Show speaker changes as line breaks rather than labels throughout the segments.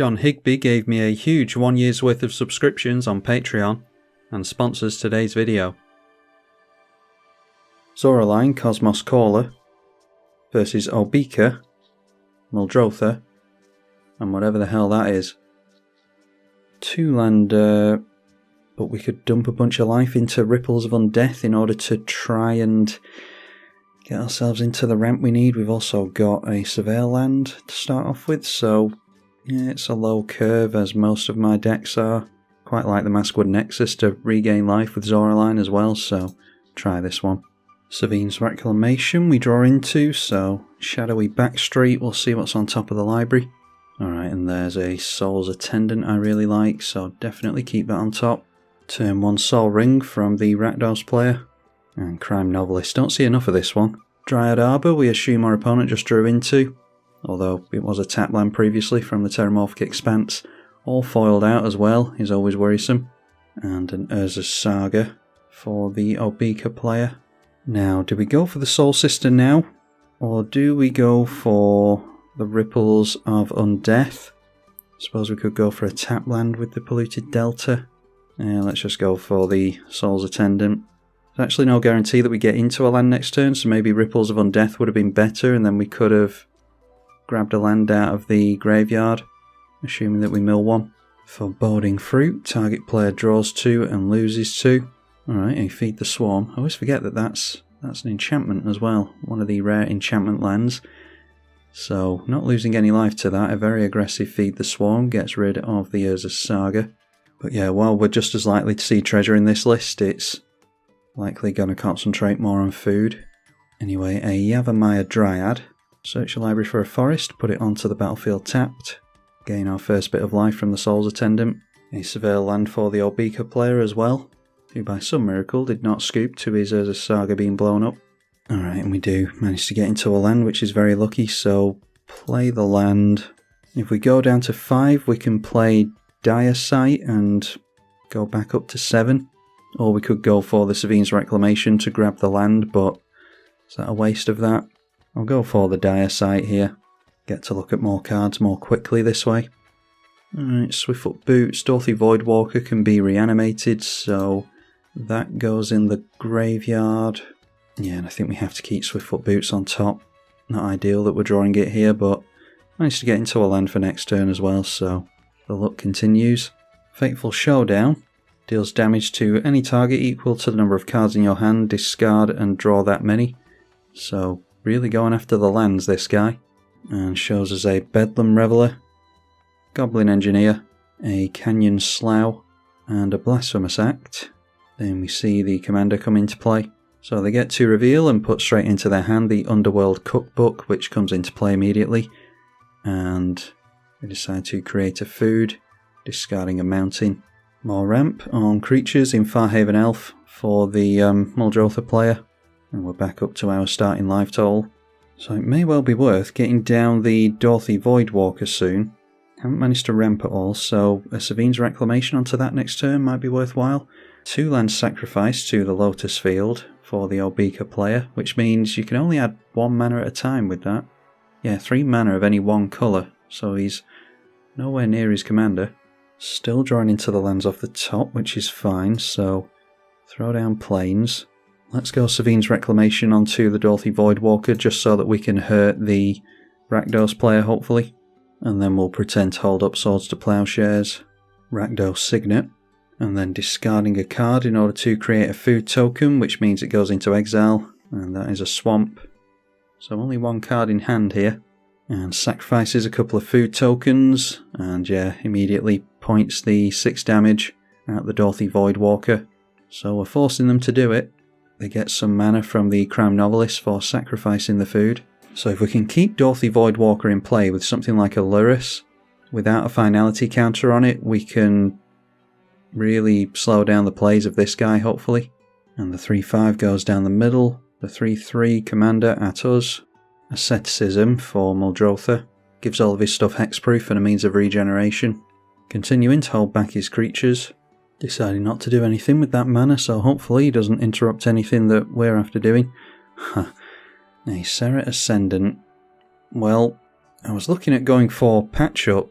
John Higby gave me a huge 1 year's worth of subscriptions on Patreon and sponsors today's video. Zoraline Cosmos Caller versus Obika, Muldrotha, and whatever the hell that is. 2-land, but we could dump a bunch of life into Ripples of Undeath in order to try and get ourselves into the ramp we need. We've also got a Surveil land to start off with, so yeah, it's a low curve as most of my decks are. Quite like the Maskwood Nexus to regain life with Zoraline as well, so try this one. Savine's Reclamation we draw into, so shadowy back street, we'll see what's on top of the library. Alright, and there's a Soul's Attendant I really like, so definitely keep that on top. Turn 1 Sol Ring from the Rakdos player. And Crime Novelist, don't see enough of this one. Dryad Arbor we assume our opponent just drew into, although it was a tap land previously from the Terramorphic Expanse. All foiled out as well, is always worrisome. And an Urza's Saga for the Obika player. Now, do we go for the Soulsister now? Or do we go for the Ripples of Undeath? Suppose we could go for a tap land with the Polluted Delta. Yeah, let's just go for the Soul's Attendant. There's actually no guarantee that we get into a land next turn, so maybe Ripples of Undeath would have been better, and then we could have grabbed a land out of the graveyard, assuming that we mill one. Foreboding Fruit, target player draws 2 and loses 2. Alright, a Feed the Swarm. I always forget that that's an enchantment as well, one of the rare enchantment lands. So, not losing any life to that, a very aggressive Feed the Swarm gets rid of the Urza's Saga. But yeah, while we're just as likely to see treasure in this list, it's likely going to concentrate more on food. Anyway, a Yavimaya Dryad. Search your library for a forest, put it onto the battlefield tapped. Gain our first bit of life from the Soul's Attendant. A Surveil land for the Obika player as well, who by some miracle did not scoop to his Urza's Saga being blown up. Alright, and we do manage to get into a land, which is very lucky, so play the land. If we go down to 5, we can play Dire Sight and go back up to 7. Or we could go for the Savine's Reclamation to grab the land, but is that a waste of that? I'll go for the Dire Sight here. Get to look at more cards more quickly this way. Alright, Swiftfoot Boots. Dorothy Voidwalker can be reanimated, so that goes in the graveyard. Yeah, and I think we have to keep Swiftfoot Boots on top. Not ideal that we're drawing it here, but managed to get into a land for next turn as well, so the luck continues. Fateful Showdown. Deals damage to any target equal to the number of cards in your hand, discard and draw that many. So, really going after the lands, this guy. And shows us a Bedlam Reveler, Goblin Engineer, a Canyon Slough, and a Blasphemous Act. Then we see the Commander come into play. So they get to reveal and put straight into their hand the Underworld Cookbook, which comes into play immediately. And they decide to create a food, discarding a mountain. More ramp on creatures in Farhaven Elf for the Muldrotha player. And we're back up to our starting life total. So it may well be worth getting down the Dorothy Voidwalker soon. Haven't managed to ramp at all, so a Savine's Reclamation onto that next turn might be worthwhile. 2 land sacrifice to the Lotus Field for the Obika player, which means you can only add 1 mana at a time with that. Yeah, 3 mana of any one colour, so he's nowhere near his commander. Still drawing into the lands off the top, which is fine, so throw down Plains. Let's go Savine's Reclamation onto the Dorothy Voidwalker just so that we can hurt the Rakdos player, hopefully. And then we'll pretend to hold up Swords to Plowshares, Rakdos Signet, and then discarding a card in order to create a food token, which means it goes into exile, and that is a Swamp. So only 1 card in hand here. And sacrifices a couple of food tokens, and yeah, immediately points the 6 damage at the Dorothy Voidwalker. So we're forcing them to do it. They get some mana from the Crime Novelist for sacrificing the food. So if we can keep Dorothy Voidwalker in play with something like a Lurrus, without a finality counter on it, we can really slow down the plays of this guy, hopefully. And the 3/5 goes down the middle. The 3/3 Commander at us. Asceticism for Muldrotha. Gives all of his stuff hexproof and a means of regeneration. Continuing to hold back his creatures. Deciding not to do anything with that mana, so hopefully he doesn't interrupt anything that we're after doing. A Serra Ascendant. Well, I was looking at going for Patch Up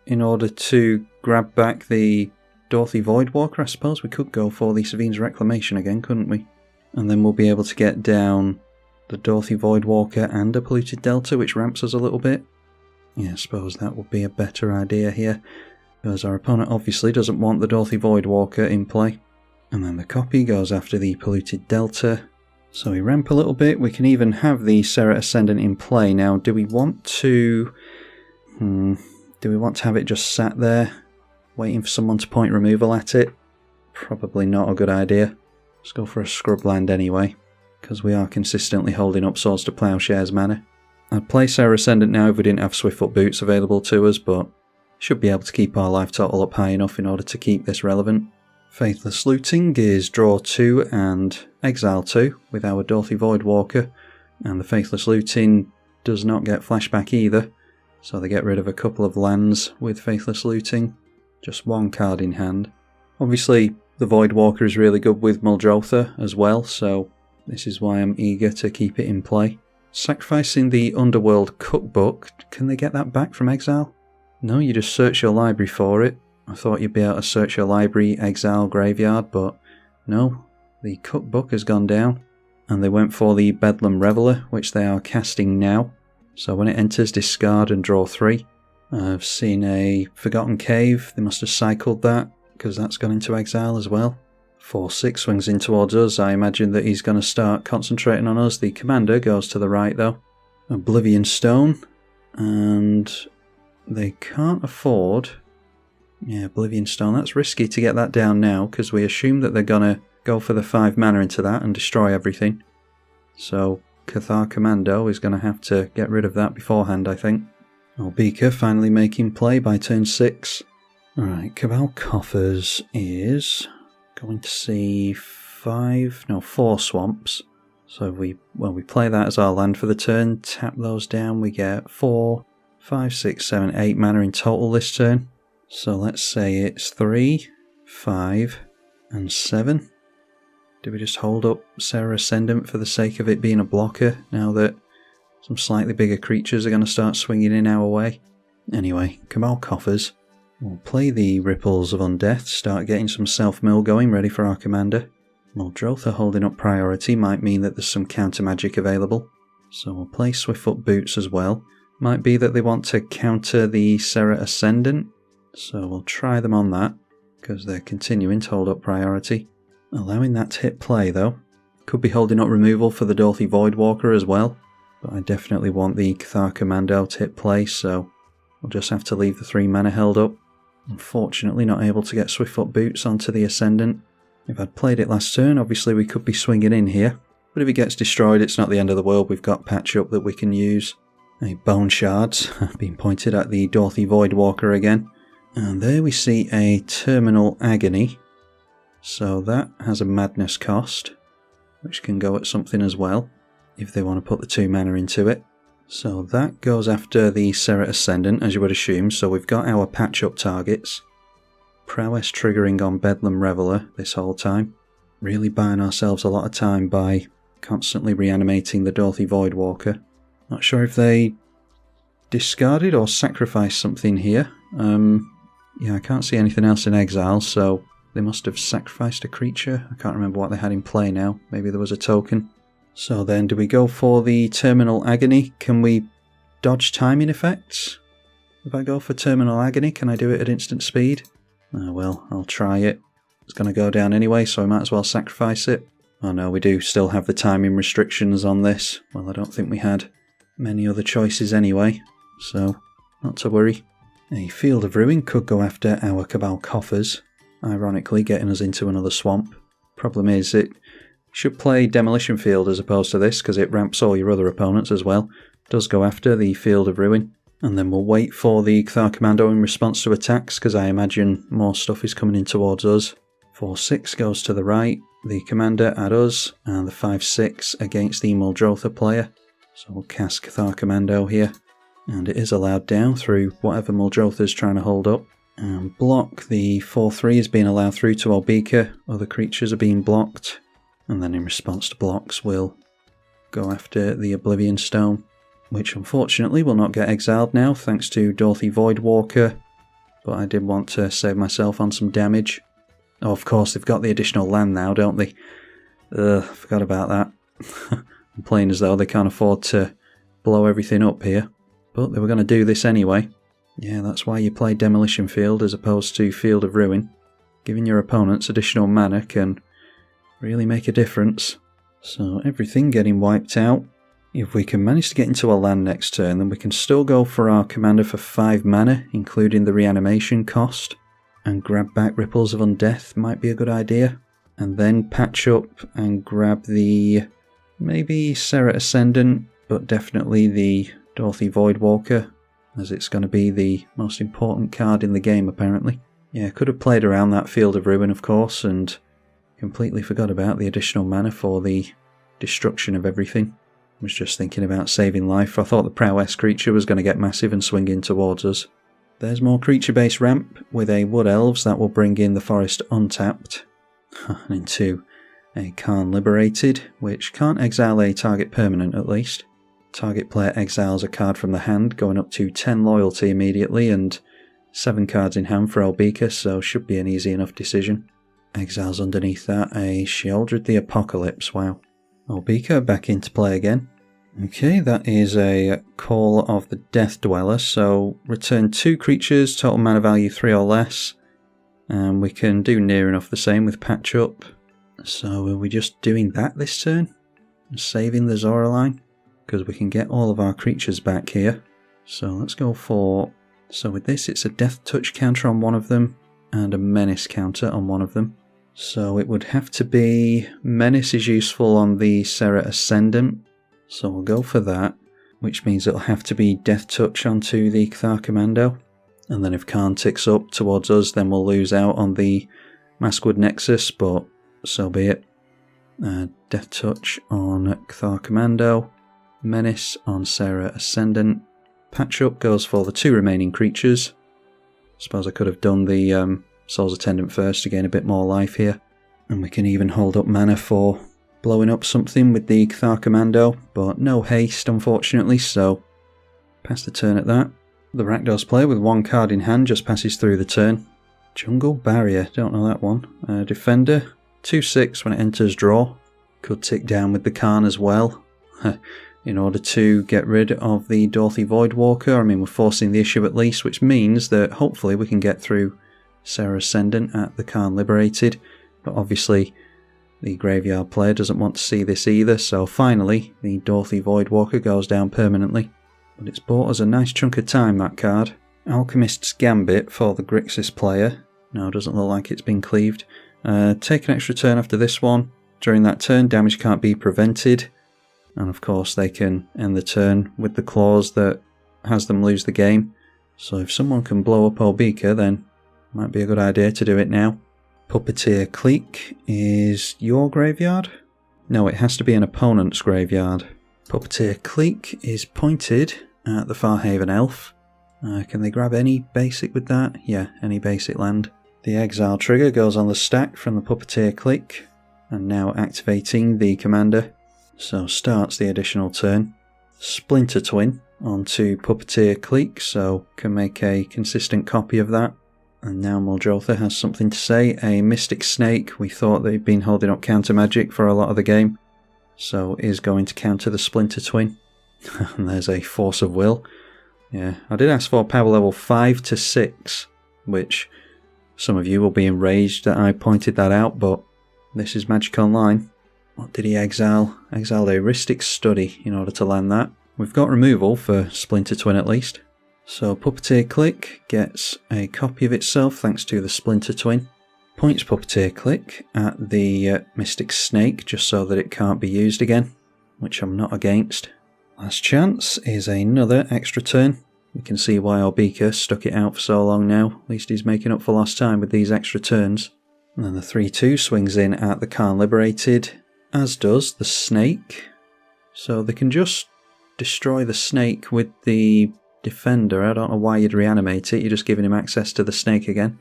in order to grab back the Dorothy Voidwalker. I suppose we could go for the Savine's Reclamation again, couldn't we? And then we'll be able to get down the Dorothy Voidwalker and a Polluted Delta, which ramps us a little bit. Yeah, I suppose that would be a better idea here, because our opponent obviously doesn't want the Dorothy Voidwalker in play. And then the copy goes after the Polluted Delta. So we ramp a little bit. We can even have the Serra Ascendant in play. Now, do we want to have it just sat there, waiting for someone to point removal at it? Probably not a good idea. Let's go for a scrub land anyway, because we are consistently holding up Swords to Plowshares mana. I'd play Serra Ascendant now if we didn't have Swiftfoot Boots available to us, but should be able to keep our life total up high enough in order to keep this relevant. Faithless Looting is draw 2 and exile 2 with our Dorothy Voidwalker, and the Faithless Looting does not get flashback either, so they get rid of a couple of lands with Faithless Looting, just one card in hand. Obviously the Voidwalker is really good with Muldrotha as well, so this is why I'm eager to keep it in play. Sacrificing the Underworld Cookbook, can they get that back from exile? No, you just search your library for it. I thought you'd be able to search your library, exile, graveyard, but no, the Cookbook has gone down. And they went for the Bedlam Reveler, which they are casting now. So when it enters, discard and draw 3. I've seen a Forgotten Cave, they must have cycled that, because that's gone into exile as well. 4/6 swings in towards us. I imagine that he's going to start concentrating on us. The commander goes to the right though. Oblivion Stone, and they can't afford... Yeah, Oblivion Stone, that's risky to get that down now, because we assume that they're going to go for the 5 mana into that and destroy everything. So Cathar Commando is going to have to get rid of that beforehand, I think. Albika finally making play by turn 6. Alright, Cabal Coffers is going to see 4 swamps. So we play that as our land for the turn, tap those down, we get 4, 5, 6, 7, 8 mana in total this turn. So let's say it's 3, 5, and 7. Do we just hold up Serra Ascendant for the sake of it being a blocker, now that some slightly bigger creatures are going to start swinging in our way? Anyway, Cabal Coffers. We'll play the Ripples of Undeath, start getting some self-mill going, ready for our commander. Muldrotha holding up priority might mean that there's some counter magic available. So we'll play Swiftfoot Boots as well. Might be that they want to counter the Serra Ascendant, so we'll try them on that, because they're continuing to hold up priority. Allowing that to hit play though. Could be holding up removal for the Dorothy Voidwalker as well, but I definitely want the Cathar Commando to hit play, so we'll just have to leave the 3 mana held up. Unfortunately not able to get Swiftfoot Boots onto the Ascendant. If I'd played it last turn, obviously we could be swinging in here, but if it gets destroyed it's not the end of the world, we've got patch up that we can use. A Bone Shards being pointed at the Dorothy Voidwalker again. And there we see a Terminal Agony. So that has a Madness cost, which can go at something as well, if they want to put the 2 mana into it. So that goes after the Serra Ascendant, as you would assume, so we've got our patch-up targets. Prowess triggering on Bedlam Reveler this whole time. Really buying ourselves a lot of time by constantly reanimating the Dorothy Voidwalker. Not sure if they discarded or sacrificed something here. Yeah, I can't see anything else in exile, so they must have sacrificed a creature. I can't remember what they had in play now. Maybe there was a token. So then, do we go for the Terminal Agony? Can we dodge timing effects? If I go for Terminal Agony, can I do it at instant speed? Oh well, I'll try it. It's going to go down anyway, so I might as well sacrifice it. Oh no, we do still have the timing restrictions on this. Well, I don't think we had many other choices anyway, so not to worry. A Field of Ruin could go after our Cabal Coffers, ironically getting us into another swamp. Problem is, it should play Demolition Field as opposed to this, because it ramps all your other opponents as well. It does go after the Field of Ruin. And then we'll wait for the Cathar Commando in response to attacks, because I imagine more stuff is coming in towards us. 4/6 goes to the right, the commander at us, and the 5/6 against the Muldrotha player. So we'll cast Cathar Commando here. And it is allowed down through whatever Muldrotha is trying to hold up. And block, the 4/3 is being allowed through to Albika, other creatures are being blocked. And then in response to blocks we'll go after the Oblivion Stone, which unfortunately will not get exiled now thanks to Dorothy Voidwalker but I did want to save myself on some damage. Oh, of course, they've got the additional land now, don't they? Ugh, forgot about that. I'm playing as though they can't afford to blow everything up here. But they were going to do this anyway. Yeah, that's why you play Demolition Field as opposed to Field of Ruin. Giving your opponents additional mana can really make a difference. So everything getting wiped out. If we can manage to get into a land next turn, then we can still go for our commander for 5 mana, including the reanimation cost. And grab back Ripples of Undeath might be a good idea. And then patch up and grab the maybe Serra Ascendant, but definitely the Dorothy Voidwalker, as it's going to be the most important card in the game apparently. Yeah, could have played around that Field of Ruin of course, and completely forgot about the additional mana for the destruction of everything. I was just thinking about saving life. I thought the Prowess creature was going to get massive and swing in towards us. There's more creature-based ramp with a Wood Elves that will bring in the Forest untapped. And into a Karn Liberated, which can't exile a target permanent at least. Target player exiles a card from the hand, going up to 10 loyalty immediately, and 7 cards in hand for Elbika, so should be an easy enough decision. Exiles underneath that a Sheoldred the Apocalypse, wow. Elbika back into play again. Okay, that is a Call of the Death Dweller, so return 2 creatures, total mana value 3 or less. And we can do near enough the same with Patch Up. So are we just doing that this turn? Saving the Zoraline? Because we can get all of our creatures back here. So let's go for... So with this it's a Death Touch counter on one of them, and a Menace counter on one of them. So it would have to be... Menace is useful on the Serra Ascendant. So we'll go for that, which means it'll have to be Death Touch onto the Cathar Commando. And then if Karn ticks up towards us, then we'll lose out on the Maskwood Nexus, but so be it. Death Touch on Cathar Commando, Menace on Serra Ascendant. Patch Up goes for the 2 remaining creatures. Suppose I could have done the Soul's Attendant first to gain a bit more life here. And we can even hold up mana for blowing up something with the Cathar Commando, but no haste unfortunately, so pass the turn at that. The Rakdos player with 1 card in hand just passes through the turn. Jungle Barrier, don't know that one. Defender, 2/6 when it enters draw. Could tick down with the Karn as well. In order to get rid of the Dorothy Voidwalker, I mean we're forcing the issue at least, which means that hopefully we can get through Serra Ascendant at the Karn Liberated, but obviously the graveyard player doesn't want to see this either, so finally the Dorothy Voidwalker goes down permanently. But it's bought us a nice chunk of time, that card. Alchemist's Gambit for the Grixis player. No, doesn't look like it's been cleaved. Take an extra turn after this one. During that turn, damage can't be prevented. And of course they can end the turn with the clause that has them lose the game. So if someone can blow up Elbika, then it might be a good idea to do it now. Puppeteer Clique is your graveyard? No, it has to be an opponent's graveyard. Puppeteer Clique is pointed at the Farhaven Elf. Can they grab any basic with that? Yeah, any basic land. The exile trigger goes on the stack from the Puppeteer Clique, and now activating the commander. So starts the additional turn. Splinter Twin onto Puppeteer Clique, so can make a consistent copy of that. And now Muldrotha has something to say. A Mystic Snake, we thought they'd been holding up counter magic for a lot of the game, so is going to counter the Splinter Twin. And there's a Force of Will. Yeah, I did ask for power level 5 to 6, which some of you will be enraged that I pointed that out, but this is Magic Online. What did he exile? Exiled a Rhystic Study in order to land that. We've got removal for Splinter Twin at least. So Puppeteer Clique gets a copy of itself thanks to the Splinter Twin. Points Puppeteer Clique at the Mystic Snake just so that it can't be used again, which I'm not against. Last chance is another extra turn. You can see why Elbika stuck it out for so long now. At least he's making up for lost time with these extra turns. And then the 3/2 swings in at the Karn Liberated, as does the Snake. So they can just destroy the Snake with the Defender. I don't know why you'd reanimate it, you're just giving him access to the Snake again.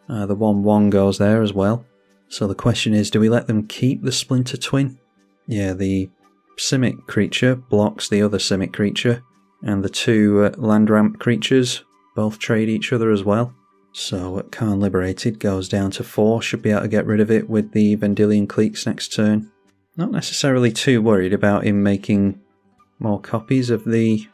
The 1/1 goes there as well. So the question is, do we let them keep the Splinter Twin? Yeah, the Simic creature blocks the other Simic creature, and the 2 land ramp creatures both trade each other as well. So Karn Liberated goes down to 4, should be able to get rid of it with the Vendilion Cliques next turn. Not necessarily too worried about him making more copies of the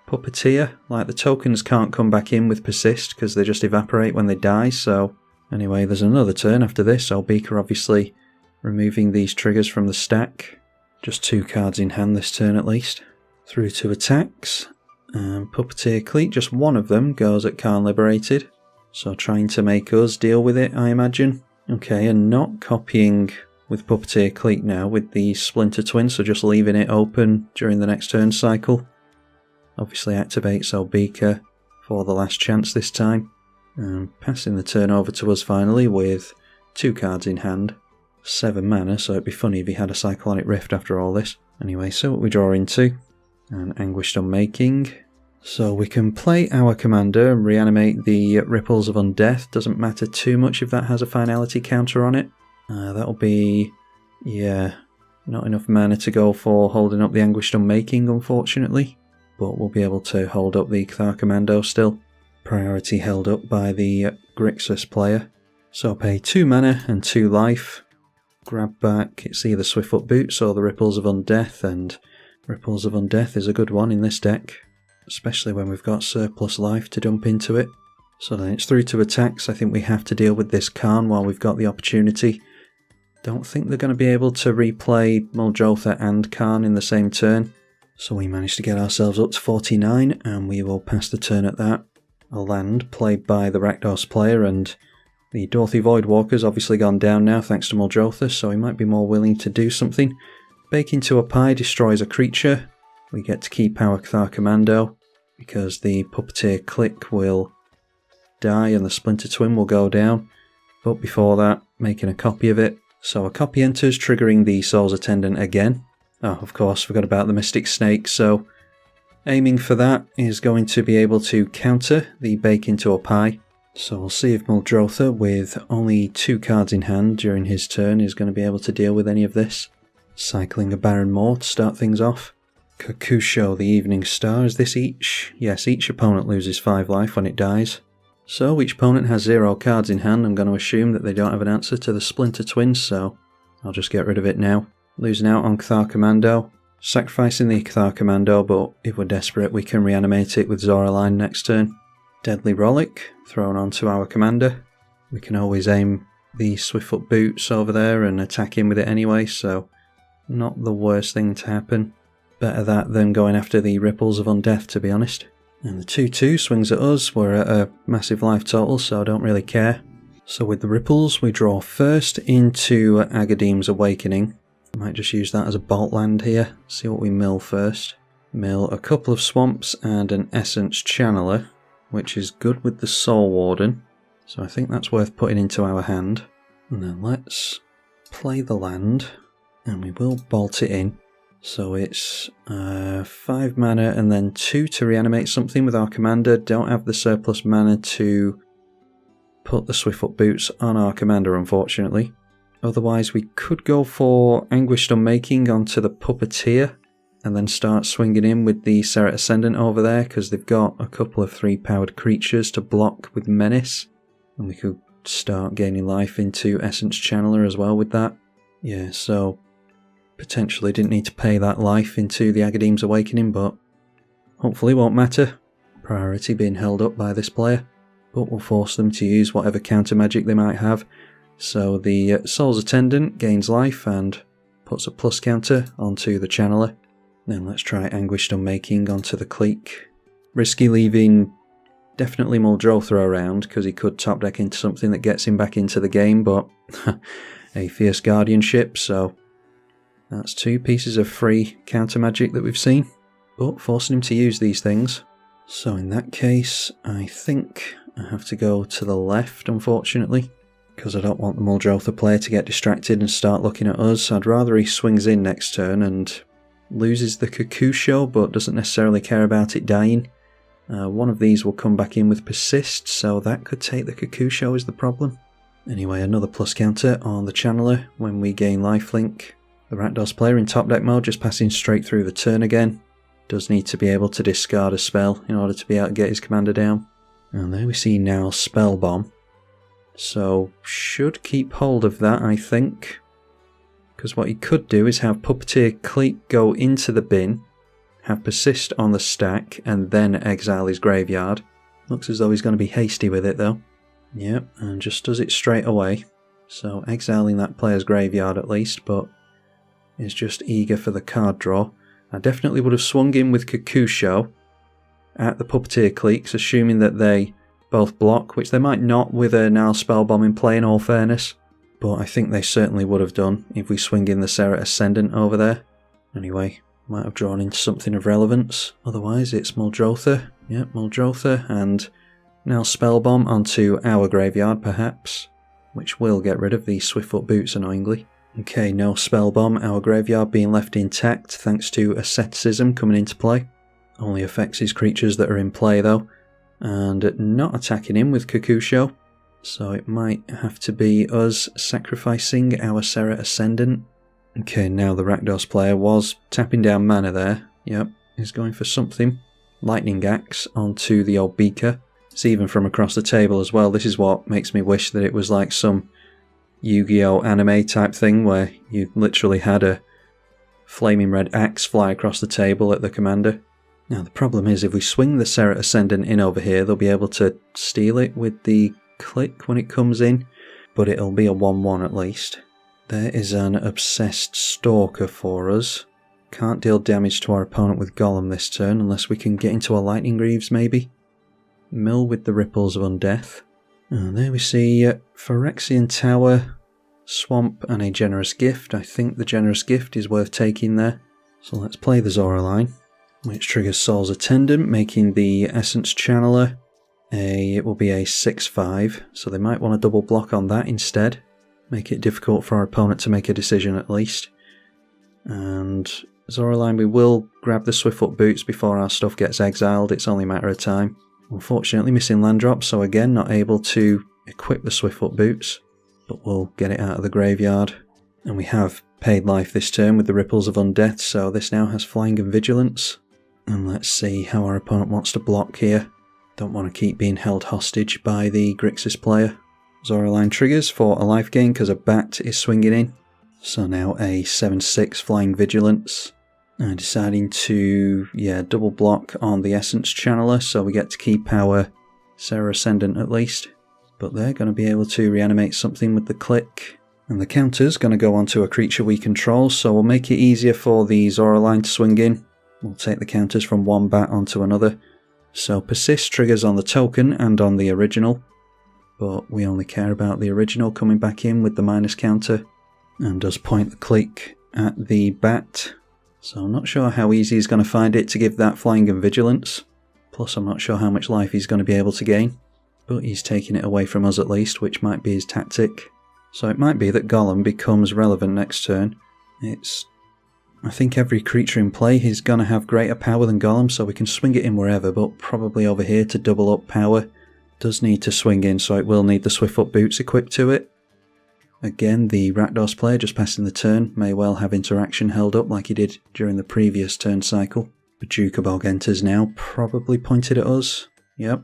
Puppeteer. Like, the tokens can't come back in with Persist because they just evaporate when they die, so... Anyway, there's another turn after this, so Beaker obviously removing these triggers from the stack. Just 2 cards in hand this turn at least. Through to attacks. Puppeteer Clique, just one of them goes at Karn Liberated. So trying to make us deal with it, I imagine. Okay, and not copying with Puppeteer Clique now with the Splinter Twin, so just leaving it open during the next turn cycle. Obviously activates our Beaker for the last chance this time. Passing the turn over to us finally with 2 cards in hand. 7 mana, so it'd be funny if he had a Cyclonic Rift after all this. Anyway, so what we draw into. An Anguished Unmaking. So we can play our commander and reanimate the Ripples of Undeath. Doesn't matter too much if that has a finality counter on it. That'll be, yeah, not enough mana to go for holding up the Anguished Unmaking, unfortunately. But we'll be able to hold up the Cathar Commando still. Priority held up by the Grixis player. So pay 2 mana and 2 life. Grab back, it's either Swiftfoot Boots or the Ripples of Undeath, and Ripples of Undeath is a good one in this deck. Especially when we've got surplus life to dump into it. So then it's through to attacks. I think we have to deal with this Karn while we've got the opportunity. Don't think they're going to be able to replay Muldrotha and Karn in the same turn. So we managed to get ourselves up to 49 and we will pass the turn at that. A land played by the Rakdos player, and the Dorothy Voidwalker's obviously gone down now thanks to Muldrotha, so he might be more willing to do something. Bake into a Pie destroys a creature. We get to keep our Cathar Commando, because the Puppeteer Clique will die and the Splinter Twin will go down. But before that, making a copy of it. So a copy enters, triggering the Soul's Attendant again. Oh, of course, forgot about the Mystic Snake, so aiming for that is going to be able to counter the Bake into a Pie. So we'll see if Muldrotha, with only 2 cards in hand during his turn, is going to be able to deal with any of this. Cycling a Baron Moor to start things off. Kakusho, the Evening Star. Is this each? Yes, each opponent loses 5 life when it dies. So each opponent has 0 cards in hand. I'm going to assume that they don't have an answer to the Splinter Twins, so I'll just get rid of it now. Losing out on Cathar Commando. Sacrificing the Cathar Commando, but if we're desperate we can reanimate it with Zoraline next turn. Deadly Rollick, thrown onto our commander. We can always aim the Swiftfoot Boots over there and attack him with it anyway, so not the worst thing to happen. Better that than going after the Ripples of Undeath, to be honest. And the 2-2 swings at us. We're at a massive life total, so I don't really care. So with the Ripples, we draw first into Agadim's Awakening. Might just use that as a bolt land here. See what we mill first. Mill a couple of Swamps and an Essence Channeler, which is good with the Soul Warden. So I think that's worth putting into our hand. And then let's play the land, and we will bolt it in. So it's 5 mana and then 2 to reanimate something with our commander. Don't have the surplus mana to put the Swiftfoot Boots on our commander, unfortunately. Otherwise we could go for Anguished Unmaking onto the Puppeteer and then start swinging in with the Serret Ascendant over there, because they've got a couple of 3-powered creatures to block with Menace. And we could start gaining life into Essence Channeler as well with that. Yeah, so potentially didn't need to pay that life into the Agadim's Awakening, but hopefully won't matter. Priority being held up by this player, but we'll force them to use whatever counter magic they might have. So the Soul's Attendant gains life and puts a plus counter onto the Channeler. Then let's try Anguished Unmaking onto the Clique. Risky leaving definitely Muldrotha around, because he could top deck into something that gets him back into the game, but a Fierce Guardianship, so that's 2 pieces of free counter magic that we've seen, but forcing him to use these things. So in that case, I think I have to go to the left, unfortunately, because I don't want the Muldrotha player to get distracted and start looking at us. I'd rather he swings in next turn and loses the Kakusho, but doesn't necessarily care about it dying. One of these will come back in with Persist, so that could take the Kakusho is the problem. Anyway, another plus counter on the Channeler when we gain lifelink. The Rakdos player in top deck mode, just passing straight through the turn again. Does need to be able to discard a spell in order to be able to get his commander down. And there we see now Spell Bomb. So should keep hold of that, I think. Because what he could do is have Puppeteer Clique go into the bin, have Persist on the stack, and then exile his graveyard. Looks as though he's going to be hasty with it though. Yep, and just does it straight away. So exiling that player's graveyard at least, but is just eager for the card draw. I definitely would have swung in with Kakusho at the Puppeteer Cliques, assuming that they both block, which they might not with a now Spellbomb in play in all fairness. But I think they certainly would have done if we swing in the Serra Ascendant over there. Anyway, might have drawn into something of relevance. Otherwise it's Muldrotha. Yep, Muldrotha, and now Spellbomb onto our graveyard perhaps, which will get rid of the Swiftfoot Boots annoyingly. Okay, no Spellbomb, our graveyard being left intact thanks to Asceticism coming into play. Only affects his creatures that are in play though, and not attacking him with Kakusho. So it might have to be us sacrificing our Serra Ascendant. Okay, now the Rakdos player was tapping down mana there. Yep, he's going for something. Lightning Axe onto the old beaker. It's even from across the table as well. This is what makes me wish that it was like some Yu-Gi-Oh anime type thing where you literally had a flaming red axe fly across the table at the commander. Now the problem is if we swing the Serra Ascendant in over here, they'll be able to steal it with the Click when it comes in, but it'll be a 1-1 at least. There is an Obsessed Stalker for us. Can't deal damage to our opponent with Golem this turn unless we can get into a Lightning Greaves maybe. Mill with the Ripples of Undeath. And there we see Phyrexian Tower, Swamp and a Generous Gift. I think the Generous Gift is worth taking there. So let's play the Zoraline, which triggers Soul's Attendant, making the Essence Channeler it will be a 6-5, so they might want to double block on that instead. Make it difficult for our opponent to make a decision at least. And Zoraline, we will grab the Swiftfoot Boots before our stuff gets exiled, it's only a matter of time. Unfortunately missing land drop, so again not able to equip the Swiftfoot Boots, but we'll get it out of the graveyard. And we have paid life this turn with the Ripples of Undeath, so this now has Flying and Vigilance. And let's see how our opponent wants to block here. Don't want to keep being held hostage by the Grixis player. Zoraline triggers for a life gain because a bat is swinging in. So now a 7-6 Flying Vigilance. Deciding to, double block on the Essence Channeler, so we get to keep our Serra Ascendant at least. But they're going to be able to reanimate something with the Click. And the counter's going to go onto a creature we control, so we'll make it easier for the Zoraline to swing in. We'll take the counters from one bat onto another. So Persist triggers on the token and on the original, but we only care about the original coming back in with the minus counter, and does point the Click at the bat. So I'm not sure how easy he's going to find it to give that Flying and Vigilance, plus I'm not sure how much life he's going to be able to gain, but he's taking it away from us at least, which might be his tactic. So it might be that Golem becomes relevant next turn. I think every creature in play is going to have greater power than Golem, so we can swing it in wherever, but probably over here to double up power. Does need to swing in, so it will need the Swiftfoot Boots equipped to it. Again, the Rakdos player just passing the turn may well have interaction held up like he did during the previous turn cycle. But Jukabog enters now, probably pointed at us. Yep.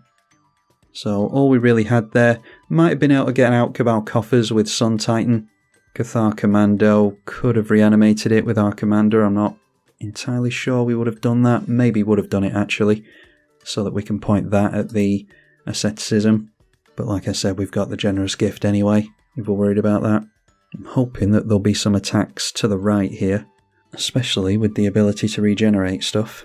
So all we really had there, might have been able to get out Cabal Coffers with Sun Titan. Cathar Commando, could have reanimated it with our commander, I'm not entirely sure we would have done that, maybe would have done it actually, so that we can point that at the Asceticism, but like I said we've got the Generous Gift anyway, if we're worried about that. I'm hoping that there'll be some attacks to the right here, especially with the ability to regenerate stuff.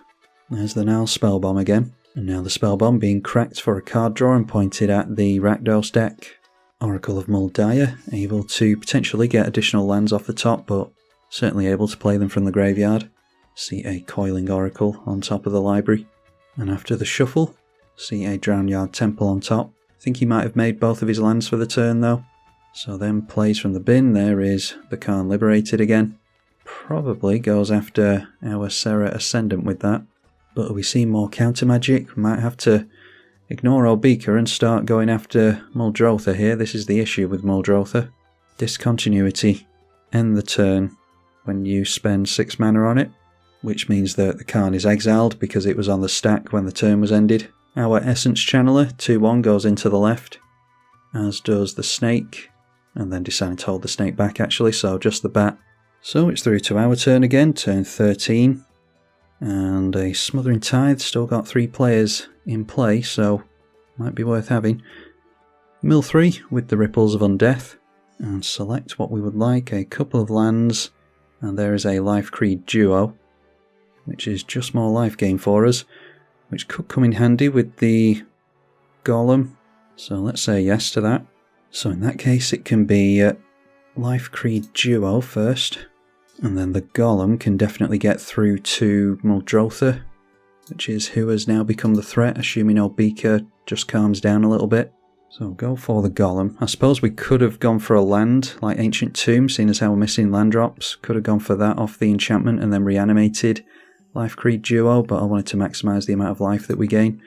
There's the now Spellbomb again, and now the Spellbomb being cracked for a card draw and pointed at the Rakdos deck. Oracle of Muldaya, able to potentially get additional lands off the top, but certainly able to play them from the graveyard. See a Coiling Oracle on top of the library. And after the shuffle, see a Drownyard Temple on top. I think he might have made both of his lands for the turn though. So then plays from the bin, there is the Khan Liberated again. Probably goes after our Serra Ascendant with that. But we see more counter magic, we might have to ignore old Beaker and start going after Muldrotha here. This is the issue with Muldrotha. Discontinuity. End the turn when you spend 6 mana on it, which means that the Khan is exiled because it was on the stack when the turn was ended. Our Essence Channeler, 2-1, goes into the left, as does the Snake, and then deciding to hold the Snake back actually, so just the Bat. So it's through to our turn again, turn 13, and a Smothering Tithe, still got 3 players in play, so might be worth having. Mill 3 with the Ripples of Undeath, and select what we would like, a couple of lands, and there is a Life Creed Duo, which is just more life gain for us, which could come in handy with the Golem, so let's say yes to that. So in that case it can be Life Creed Duo first, and then the Golem can definitely get through to Muldrotha, which is who has now become the threat, assuming Obika just calms down a little bit. So go for the Golem. I suppose we could have gone for a land, like Ancient Tomb, seeing as how we're missing land drops. Could have gone for that off the enchantment and then reanimated Life Creed Duo, but I wanted to maximise the amount of life that we gain.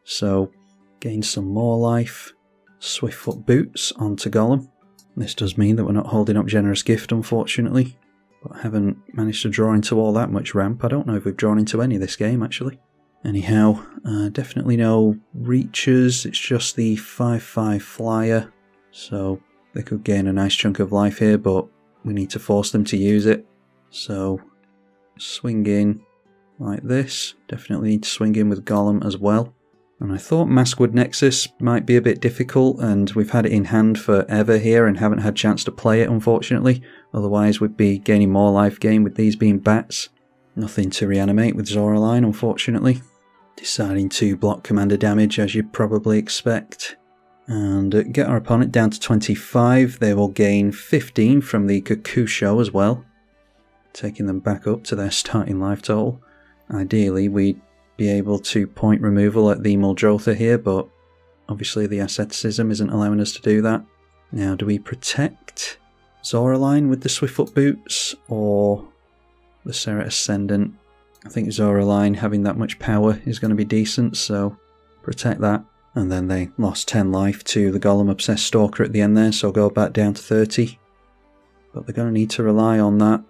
So gain some more life. Swiftfoot Boots onto Golem. This does mean that we're not holding up Generous Gift, unfortunately, but haven't managed to draw into all that much ramp. I don't know if we've drawn into any this game, actually. Anyhow, definitely no reaches, it's just the 5/5 flyer, so they could gain a nice chunk of life here, but we need to force them to use it. So swing in like this, definitely need to swing in with Golem as well. And I thought Maskwood Nexus might be a bit difficult, and we've had it in hand forever here and haven't had a chance to play it, unfortunately. Otherwise we'd be gaining more life gain with these being bats. Nothing to reanimate with Zoraline, unfortunately. Deciding to block commander damage, as you'd probably expect. And get our opponent down to 25. They will gain 15 from the Kakusho as well, taking them back up to their starting life total. Ideally, we'd be able to point removal at the Muldrotha here, but obviously the asceticism isn't allowing us to do that. Now, do we protect Zoraline with the Swiftfoot Boots, or the Serra Ascendant? I think Zoraline having that much power is going to be decent, so protect that. And then they lost 10 life to the Golem Obsessed Stalker at the end there, so go back down to 30. But they're going to need to rely on that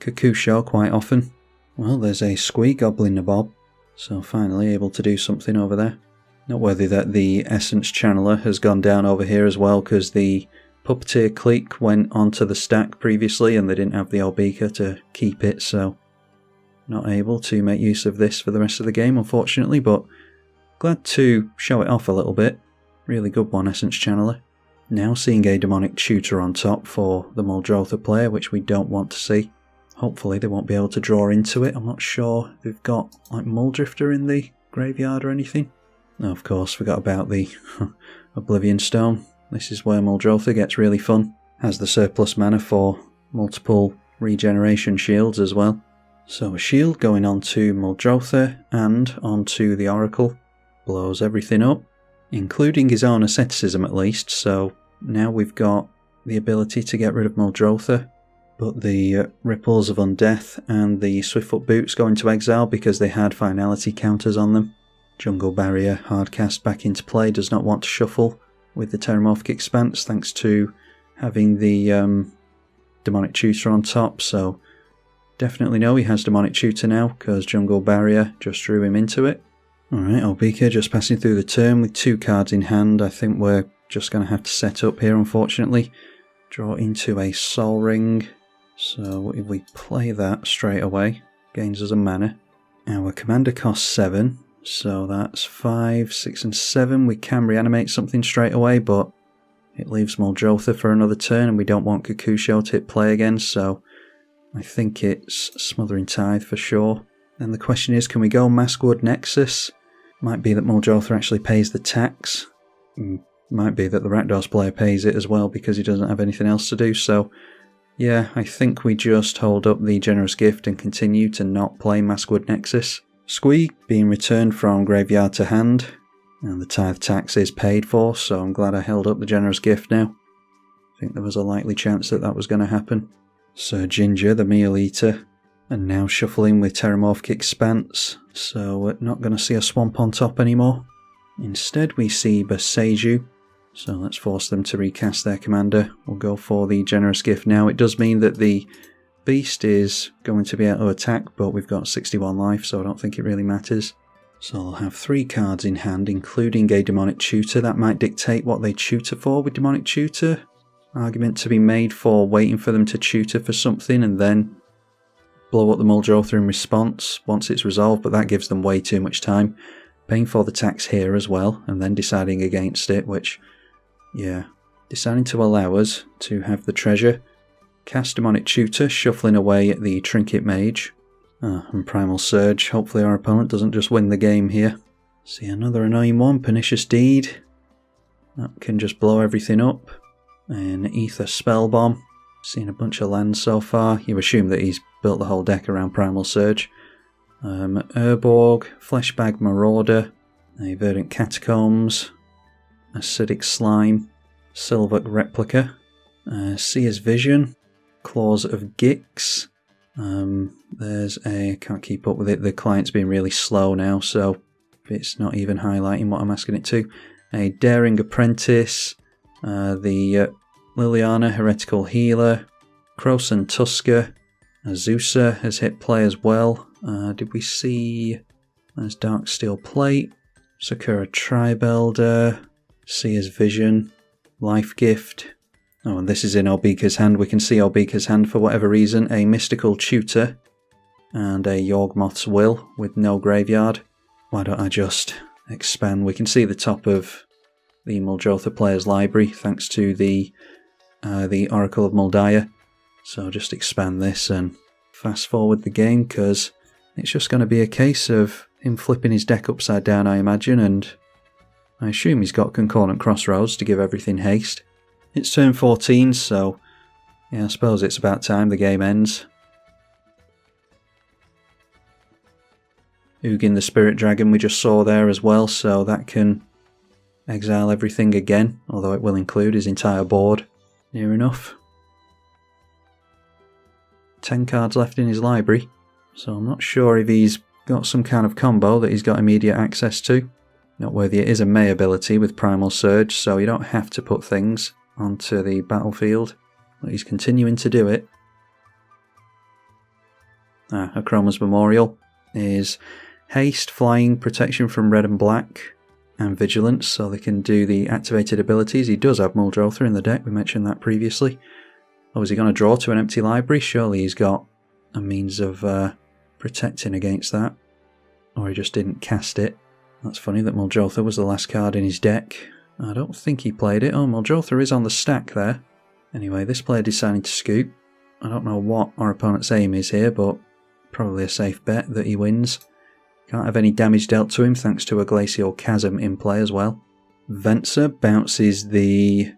Kakusho quite often. Well, there's a Squee Goblin Nabob, so finally able to do something over there. Noteworthy that the Essence Channeler has gone down over here as well, because the Puppeteer Clique went onto the stack previously and they didn't have the Obika to keep it, so not able to make use of this for the rest of the game, unfortunately, but glad to show it off a little bit. Really good one, Essence Channeler. Now seeing a Demonic Tutor on top for the Muldrotha player, which we don't want to see. Hopefully they won't be able to draw into it. I'm not sure if they've got like Muldrifter in the graveyard or anything. No, of course, forgot about the Oblivion Stone. This is where Muldrotha gets really fun. Has the surplus mana for multiple regeneration shields as well. So a shield going onto Muldrotha and onto the Oracle. Blows everything up, including his own asceticism at least, so now we've got the ability to get rid of Muldrotha. But the Ripples of Undeath and the Swiftfoot Boots go into exile because they had finality counters on them. Jungle Barrier hardcast back into play, does not want to shuffle with the Terramorphic Expanse thanks to having the Demonic Tutor on top, so definitely know he has Demonic Tutor now because Jungle Barrier just drew him into it. Alright, Obika just passing through the turn with 2 cards in hand. I think we're just going to have to set up here, unfortunately. Draw into a Soul Ring. So if we play that straight away, gains us a mana. Our commander costs 7, so that's 5, 6 and 7. We can reanimate something straight away, but it leaves Muldrotha for another turn and we don't want Kakusho to hit play again, so I think it's Smothering Tithe for sure. Then the question is, can we go Maskwood Nexus? Might be that Muldrotha actually pays the tax. Might be that the Rakdos player pays it as well because he doesn't have anything else to do, so yeah, I think we just hold up the Generous Gift and continue to not play Maskwood Nexus. Squee being returned from graveyard to hand, and the Tithe tax is paid for, so I'm glad I held up the Generous Gift now. I think there was a likely chance that that was going to happen. Sir Ginger, the Meal Eater, and now shuffling with Terramorphic Expanse, so we're not going to see a swamp on top anymore. Instead we see Boseiju, so let's force them to recast their commander. We'll go for the Generous Gift now. It does mean that the Beast is going to be able to attack, but we've got 61 life, so I don't think it really matters. So they'll have 3 cards in hand, including a Demonic Tutor. That might dictate what they tutor for with Demonic Tutor. Argument to be made for waiting for them to tutor for something and then blow up the Muldrotha in response once it's resolved, but that gives them way too much time. Paying for the tax here as well, and then deciding against it, which, yeah, deciding to allow us to have the treasure. Cast Demonic Tutor, shuffling away at the Trinket Mage. And Primal Surge. Hopefully our opponent doesn't just win the game here. See another annoying one, Pernicious Deed. That can just blow everything up. And Ether Spellbomb. Seen a bunch of lands so far. You assume that he's built the whole deck around Primal Surge. Urborg, Fleshbag Marauder, a Verdant Catacombs, Acidic Slime, Silvuk Replica, Seer's Vision, Claws of Gix. There's a, can't keep up with it, the client's being really slow now, so it's not even highlighting what I'm asking it to. A Daring Apprentice, the Liliana Heretical Healer, Krosan Tusker, Azusa has hit play as well. Did we see, there's Dark Steel Plate, Sakura Tribelder, Seer's Vision, Life Gift. Oh, and this is in Obika's hand. We can see Obika's hand for whatever reason. A Mystical Tutor and a Yawgmoth's Will with no graveyard. Why don't I just expand? We can see the top of the Muldrotha player's library thanks to the Oracle of Muldiah. So just expand this and fast forward the game, because it's just going to be a case of him flipping his deck upside down, I imagine, and I assume he's got Concordant Crossroads to give everything haste. It's turn 14, so yeah, I suppose it's about time the game ends. Ugin the Spirit Dragon we just saw there as well, so that can exile everything again, although it will include his entire board. Near enough. 10 cards left in his library, so I'm not sure if he's got some kind of combo that he's got immediate access to. Noteworthy, it is a May ability with Primal Surge, so you don't have to put things onto the battlefield, but he's continuing to do it. Akroma's Memorial is haste, flying, protection from red and black, and vigilance, so they can do the activated abilities. He does have Muldrotha in the deck, we mentioned that previously. Oh, is he going to draw to an empty library? Surely he's got a means of protecting against that. Or he just didn't cast it. That's funny that Muldrotha was the last card in his deck. I don't think he played it. Oh, Muldrotha is on the stack there. Anyway, this player decided to scoop. I don't know what our opponent's aim is here, but probably a safe bet that he wins. Can't have any damage dealt to him thanks to a Glacial Chasm in play as well. Venser bounces the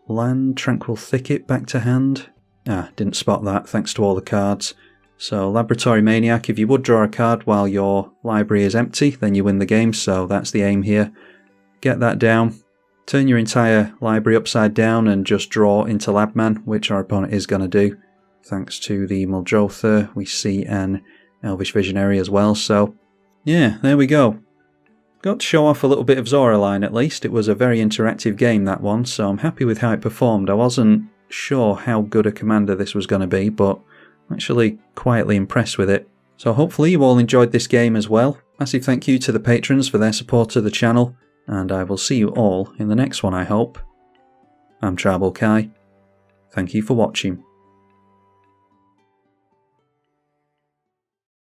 land Tranquil Thicket back to hand. Didn't spot that thanks to all the cards. So Laboratory Maniac, if you would draw a card while your library is empty, then you win the game, so that's the aim here. Get that down, turn your entire library upside down and just draw into Labman, which our opponent is going to do. Thanks to the Muldrotha, we see an Elvish Visionary as well, so yeah, there we go. Got to show off a little bit of Zoraline at least. It was a very interactive game, that one, so I'm happy with how it performed. I wasn't sure how good a commander this was going to be, but I'm actually quietly impressed with it. So hopefully you all enjoyed this game as well. Massive thank you to the patrons for their support of the channel, and I will see you all in the next one, I hope. I'm tribalkai. Thank you for watching.